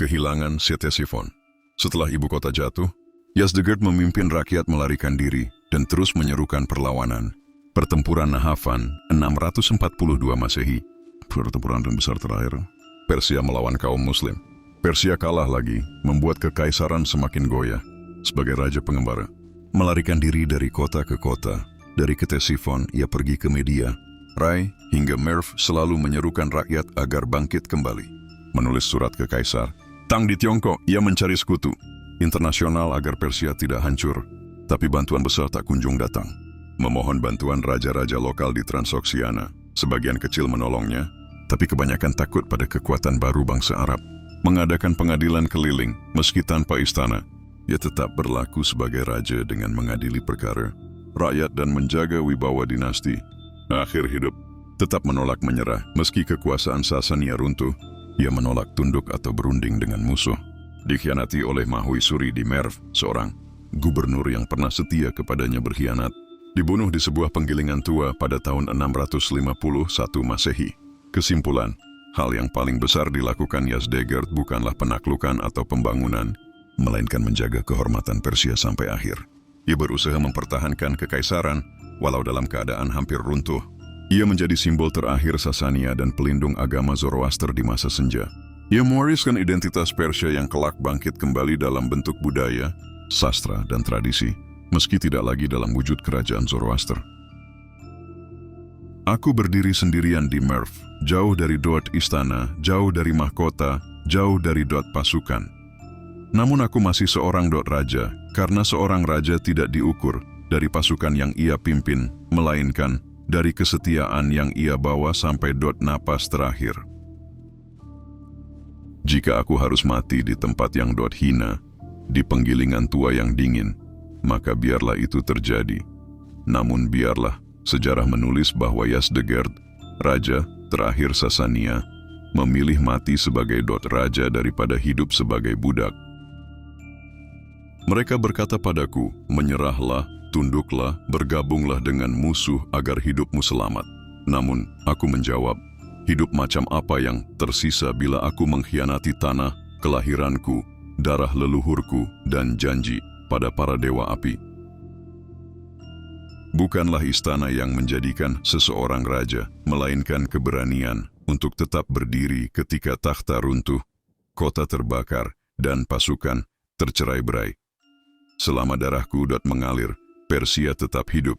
Kehilangan Ctesiphon. Setelah ibu kota jatuh, Yazdegerd memimpin rakyat melarikan diri dan terus menyerukan perlawanan. Pertempuran Nahafan 642 Masehi, pertempuran besar terakhir, Persia melawan kaum Muslim. Persia kalah lagi, membuat kekaisaran semakin goyah. Sebagai raja pengembara, melarikan diri dari kota ke kota. Dari Ctesiphon, ia pergi ke Media, Rai, hingga Merv selalu menyerukan rakyat agar bangkit kembali. Menulis surat ke kaisar. Tang di Tiongkok, ia mencari sekutu internasional agar Persia tidak hancur, tapi bantuan besar tak kunjung datang. Memohon bantuan raja-raja lokal di Transoksiana. Sebagian kecil menolongnya, tapi kebanyakan takut pada kekuatan baru bangsa Arab. Mengadakan pengadilan keliling, meski tanpa istana, ia tetap berlaku sebagai raja dengan mengadili perkara rakyat dan menjaga wibawa dinasti. Akhir hidup, tetap menolak menyerah, meski kekuasaan Sasania runtuh. Ia menolak tunduk atau berunding dengan musuh. Dikhianati oleh Mahui Suri di Merv, seorang gubernur yang pernah setia kepadanya berkhianat. Dibunuh di sebuah penggilingan tua pada tahun 651 Masehi. Kesimpulan, hal yang paling besar dilakukan Yazdegerd bukanlah penaklukan atau pembangunan, melainkan menjaga kehormatan Persia sampai akhir. Ia berusaha mempertahankan kekaisaran, walau dalam keadaan hampir runtuh. Ia menjadi simbol terakhir Sasania dan pelindung agama Zoroaster di masa senja. Ia mewariskan identitas Persia yang kelak bangkit kembali dalam bentuk budaya, sastra, dan tradisi, meski tidak lagi dalam wujud kerajaan Zoroaster. Aku berdiri sendirian di Merv, jauh dari dot istana, jauh dari mahkota, jauh dari dot pasukan. Namun aku masih seorang dot raja, karena seorang raja tidak diukur dari pasukan yang ia pimpin, melainkan dari kesetiaan yang ia bawa sampai dot napas terakhir. Jika aku harus mati di tempat yang dot hina, di penggilingan tua yang dingin, maka biarlah itu terjadi. Namun biarlah sejarah menulis bahwa Yazdegerd, raja terakhir Sasania, memilih mati sebagai dot raja daripada hidup sebagai budak. Mereka berkata padaku, menyerahlah, tunduklah, bergabunglah dengan musuh agar hidupmu selamat. Namun, aku menjawab, hidup macam apa yang tersisa bila aku mengkhianati tanah, kelahiranku, darah leluhurku, dan janji pada para dewa api. Bukanlah istana yang menjadikan seseorang raja, melainkan keberanian untuk tetap berdiri ketika takhta runtuh, kota terbakar, dan pasukan tercerai-berai. Selama darahku mengalir, Persia tetap hidup.